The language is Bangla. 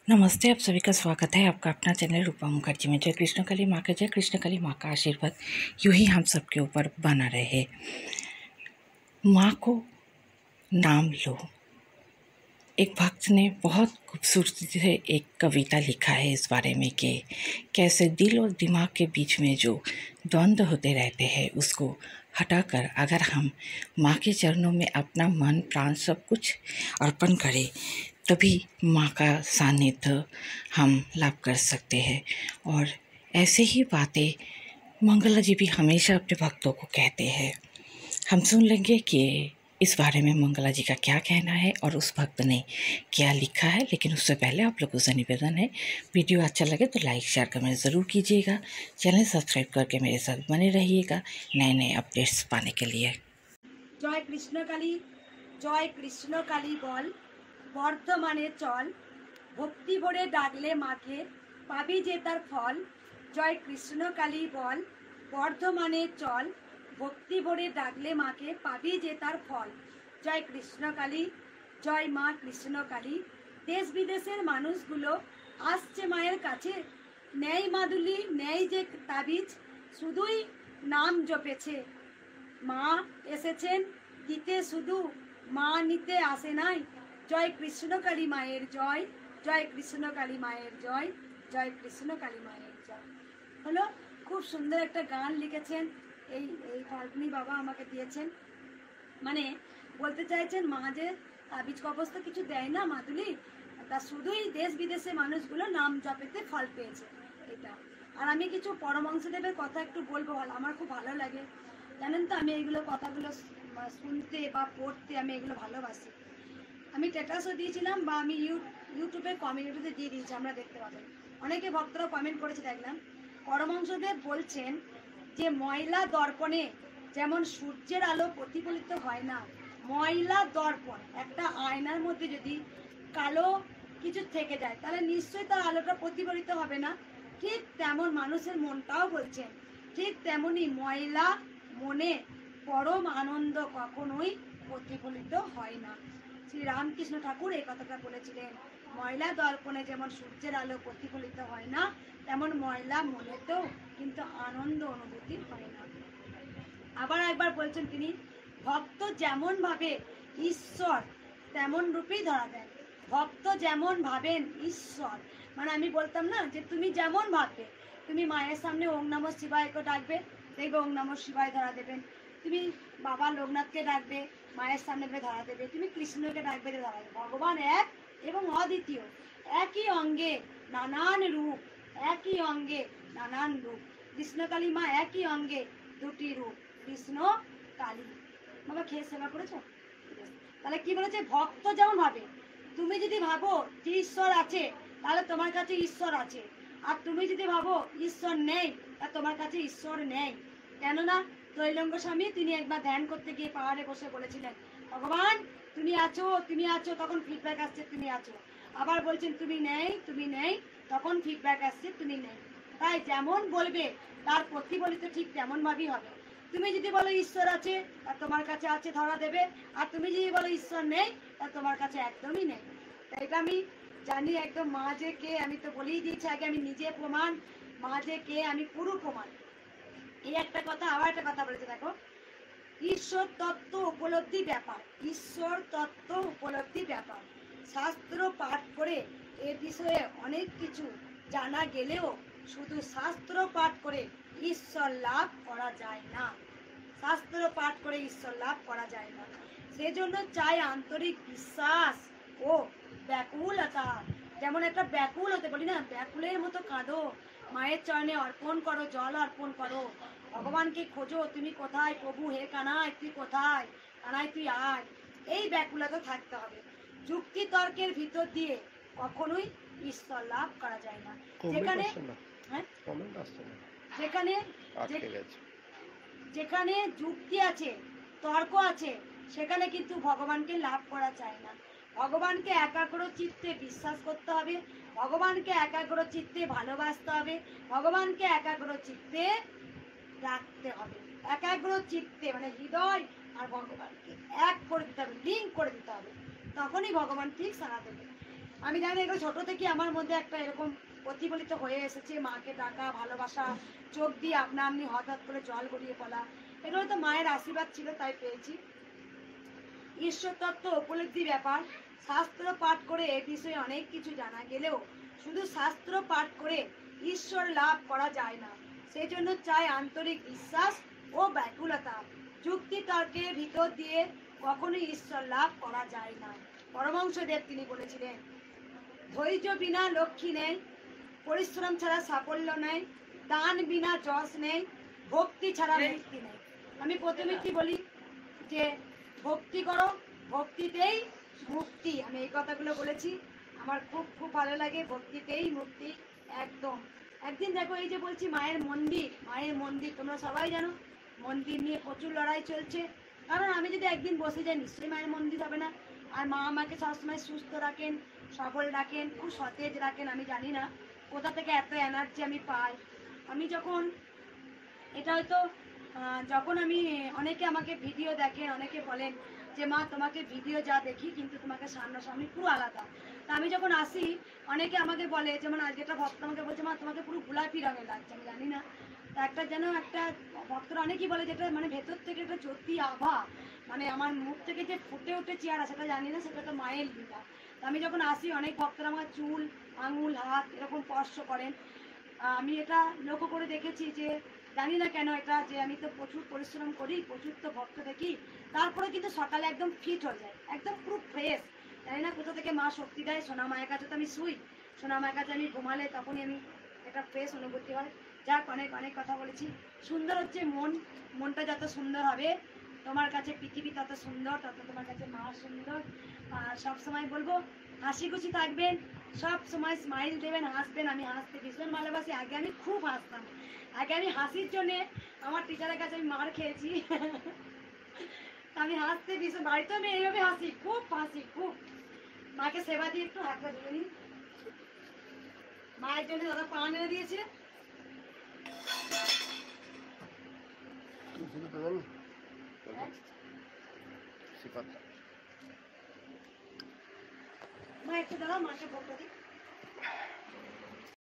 नमस्ते, आप सभी का स्वागत है आपका अपना चैनल रूपा मुखर्जी में। जय कृष्ण काली माँ का जय, कृष्ण काली माँ का आशीर्वाद यूँ ही हम सबके ऊपर बना रहे। माँ को नाम लो। एक भक्त ने बहुत खूबसूरती से एक कविता लिखा है इस बारे में कि कैसे दिल और दिमाग के बीच में जो द्वंद्व होते रहते हैं उसको हटाकर अगर हम माँ के चरणों में अपना मन प्राण सब कुछ अर्पण करें तभी माँ का सानिध्य हम लाभ कर सकते हैं। और ऐसे ही बातें मंगला जी भी हमेशा अपने भक्तों को कहते हैं। हम सुन लेंगे कि इस बारे में मंगला जी का क्या कहना है और उस भक्त ने क्या लिखा है। लेकिन उससे पहले आप लोगों से निवेदन है, वीडियो अच्छा लगे तो लाइक शेयर कमेंट ज़रूर कीजिएगा। चैनल सब्सक्राइब करके मेरे साथ बने रहिएगा नए नए अपडेट्स पाने के लिए। जय कृष्ण काली, जय कृष्ण काली बल बर्धमाने चल, भक्ति भरे डाकले माके पाबी जे तार फल। जय कृष्ण काली बल बर्धमाने चल, भक्ति भरे डाकले माके पाबी जे तार फल। जय कृष्ण काली, जय মা কৃষ্ণ কালী। দেশ বিদেশের মানুষগুলো আসছে মায়ের কাছে, ন্যায় মাদুলি ন্যায় যে তাবিজ শুধুই নাম জপেছে। মা এসেছেন দিতে শুধু, মা নিতে আসে নাই। জয় কৃষ্ণকালী মায়ের জয়, জয় কৃষ্ণকালী মায়ের জয়, জয় কৃষ্ণকালী মায়ের জয়। হলো খুব সুন্দর একটা গান লিখেছেন এই এই ফাল্গুনি বাবা আমাকে দিয়েছেন। মানে বলতে চাইছেন মা যে তাবিজ কবজ তো কিছু দেয় না মাদুলি, তা শুধুই দেশ বিদেশে মানুষগুলো নাম জপেতে ফল পেয়েছে এটা। আর আমি কিছু পরমহংসদেবের কথা একটু বলবো, আমার খুব ভালো লাগে জানেন তো। আমি এইগুলো কথাগুলো শুনতে বা পড়তে আমি এগুলো ভালোবাসি। আমি স্ট্যাটাসও দিয়েছিলাম বা আমি ইউটিউবে কমিউনিটিতে দিয়ে দিয়েছি, আমরা দেখতে পাবেন। অনেকে ভক্তরা কমেন্ট করেছে দেখলাম। পরমহংসদেব বলছেন যে ময়লা দর্পণে যেমন সূর্যের আলো প্রতিফলিত হয় না, ময়লা দর্পণ একটা আয়নার মধ্যে যদি কালো কিছু থেকে যায় তাহলে নিশ্চয়ই তার আলোটা প্রতিফলিত হবে না। ঠিক তেমন মানুষের মনটাও বলছেন, ঠিক তেমনি ময়লা মনে পরম আনন্দ কখনোই প্রতিফলিত হয় না। শ্রী রামকৃষ্ণ ঠাকুর এই কথাটা বলেছিলেন, ময়লা দর্পণে যেমন সূর্যের আলো প্রতিফলিত হয় না তেমন ময়লা মনেতেও কিন্তু আনন্দ অনুভূতি হয় না। আবার একবার বলছেন তিনি, ভক্ত যেমন ভাবে ঈশ্বর তেমন রূপেই ধরা দেন। ভক্ত যেমন ভাবেন ঈশ্বর, মানে আমি বলতাম না যে তুমি যেমন ভাববে, তুমি মায়ের সামনে ওম নমঃ শিবায়কে ডাকবে, দেখবে ওম নমঃ শিবায় ধরা দেবেন। তুমি বাবা লোকনাথকে ডাকবে, মায়ের সামনে ধরা দেবে। তুমি কৃষ্ণকে ডাকবে, ধরা দেবে। ভগবান এক এবং অদ্বিতীয়, একই অঙ্গে নানান রূপ, একই অঙ্গে নানান রূপ। কৃষ্ণকালী মা একই অঙ্গে দুটি রূপ, কৃষ্ণ কালী। বাবা খেয়ে সেবা করেছো? তাহলে কি বলেছে, ভক্ত যেমন ভাবে, তুমি যদি ভাবো যে ঈশ্বর আছে তাহলে তোমার কাছে ঈশ্বর আছে, আর তুমি যদি ভাবো ঈশ্বর নেই তা তোমার কাছে ঈশ্বর নেই। কেননা ত্রৈলঙ্গ স্বামী তিনি একবার ধ্যান করতে গিয়ে পাহাড়ে বসে বলেছিলেন, ভগবান তুমি আছো তুমি আছো, তখন ফিডব্যাক আসছে তুমি আছো। আবার বলছেন তুমি নেই তুমি নেই, তখন ফিডব্যাক আসছে তুমি নেই। তাই যেমন বলবে তার প্রতিফলিত ঠিক তেমন ভাবেই হবে। তুমি যদি বলো ঈশ্বর আছে তা তোমার কাছে আছে ধরা দেবে, আর তুমি যদি বলো ঈশ্বর নেই তা তোমার কাছে একদমই নেই। তাই এটা আমি জানি একদম। মা যে কে আমি তো বলেই দিয়েছি আগে, আমি নিজে প্রমাণ, মা যে কে আমি পুরো প্রমাণ। এই একটা কথা। আবার একটা কথা বলেছে দেখো, ঈশ্বর তত্ত্ব উপলব্ধি ব্যাপার, ঈশ্বর তত্ত্ব উপলব্ধি ব্যাপার। শাস্ত্র পাঠ করে এ বিষয়ে অনেক কিছু জানা গেলেও শুধু শাস্ত্র পাঠ করে ঈশ্বর লাভ করা যায় না। শাস্ত্র পাঠ করে ঈশ্বর লাভ করা যায় না। সেজন্য চাই আন্তরিক বিশ্বাস ও ব্যাকুলতা। যেমন একটা ব্যাকুল হতে বলি না, ব্যাকুলের মতো কাঁদো, মায়ের চরণে অর্পণ করো, জল অর্পণ করো, ভগবানকে খোঁজো তুমি কোথায় প্রভু, হে কানাই তুই কোথায়, কানাই তুই আয়। এই ব্যাকুলতা থাকতে হবে। যুক্তি তর্কের ভিতর দিয়ে কখনোই ঈশ্বর লাভ করা যায় না। যেখানে যেখানে যেখানে যুক্তি আছে, তর্ক আছে, সেখানে কিন্তু ভগবানকে লাভ করা যায় না। ভগবানকে একাগ্র চিত্তে বিশ্বাস করতে হবে, ভগবানকে একাগ্র চিত্তে ভালোবাসতে হবে, ভগবানকে একাগ্র চিত্তে রাখতে হবে। একাগ্র চিত্তে মানে হৃদয় আর ভগবানকে এক করে দিতে হবে, লিঙ্ক করে দিতে হবে, তখনই ভগবান ঠিক সাড়া দেবে। আমি জানি এগুলো ছোটো থেকে আমার মধ্যে একটা এরকম প্রতিফলিত হয়ে এসেছে, মাকে ডাকা, ভালোবাসা, চোখ দিয়ে আপনা আপনি হঠাৎ করে জল গড়িয়ে পড়া, এগুলো তো মায়ের আশীর্বাদ ছিল, তাই পেয়েছি। ঈশ্বর তত্ত্ব উপলব্ধি ব্যাপার, শাস্ত্র পাঠ করে এ বিষয়ে অনেক কিছু জানা গেলেও শুধু শাস্ত্র পাঠ করে ঈশ্বর লাভ করা যায় না। সেই জন্য চাই আন্তরিক বিশ্বাস ও ব্যাকুলতা। যুক্তি তর্কের ভিতর দিয়ে কখনোই ঈশ্বর লাভ করা যায় না। পরমহংসদেব তিনি বলেছিলেন, ধৈর্য বিনা লক্ষ্মী নেই, পরিশ্রম ছাড়া সাফল্য নেই, দান বিনা যশ নেই, ভক্তি ছাড়া মুক্তি নেই। আমি প্রথমে কি বলি যে ভক্তি করো, ভক্তিতেই মুক্তি। আমি এই কথাগুলো বলেছি, আমার খুব খুব ভালো লাগে। ভক্তিতেই মুক্তি, একদম। একদিন দেখো, এই যে বলছি মায়ের মন্দির, মায়ের মন্দির তোমরা সবাই জানো, মন্দির নিয়ে প্রচুর লড়াই চলছে। কারণ আমি যদি একদিন বসে যাই নিশ্চয়ই মায়ের মন্দির হবে না। আর মা আমাকে সবসময় সুস্থ রাখেন, সবল রাখেন, খুব সতেজ রাখেন। আমি জানি না কোথা থেকে এত এনার্জি আমি পাই। আমি যখন এটা হয়তো যখন আমি, অনেকে আমাকে ভিডিও দেখেন, অনেকে বলেন যে মা তোমাকে ভিডিও যা দেখি কিন্তু তোমাকে সামনাসামনি পুরো আলাদা। তা আমি যখন আসি অনেকে আমাকে বলে, যেমন আজকে একটা ভক্ত আমাকে বলছে মা তোমাকে পুরো গোলাপি রঙের লাগছে। আমি জানি না, তা একটা যেন একটা ভক্তরা অনেকেই বলে যেটা মানে ভেতর থেকে একটা জ্যোতি আভা, মানে আমার মুখ থেকে যে ফুটে উঠে চেয়ারা সেটা জানি না, সেটা তো মায়ের লীলা। তা আমি যখন আসি অনেক ভক্তরা আমার চুল, আঙুল, হাত এরকম স্পর্শ করেন। আমি এটা লক্ষ্য করে দেখেছি যে জানি না কেন এটা, যে আমি তো প্রচুর পরিশ্রম করি, প্রচুর তো ভক্ত দেখি, তারপরে কিন্তু সকালে একদম ফিট হয়ে যায়, একদম পুরো ফ্রেশ। জানি না কোথা থেকে মা শক্তি দেয়। সোনা মায়ের কাছে তো আমি শুই, সোনা মায়ের কাছে আমি ঘুমালে তখনই আমি একটা ফ্রেশ অনুভূতি হয়। যাক, অনেক অনেক কথা বলেছি। সুন্দর হচ্ছে মন, মনটা যত সুন্দর হবে তোমার কাছে পৃথিবী তত সুন্দর, তত তোমার কাছে মা সুন্দর। আর সবসময় বলবো হাসি খুশি থাকবেন, সব সময় স্মাইল দেবেন, হাসবেন। আমি হাসতে ভীষণ ভালোবাসি। আগে আমি খুব হাসতাম, আগে আমি হাসির জন্যে আমার টিচারের কাছে আমি মার খেয়েছি। আমি হাসতে ভীষণ, বাড়িতে আমি এইভাবে হাসি, খুব হাসি, খুব। মাকে সেবা দিয়ে একটু হাতটা ধরে নিই। মায়ের জন্য দাদা পান এনে দিয়েছে। মা একটু দাদা, মাকে ভোগটা দিই।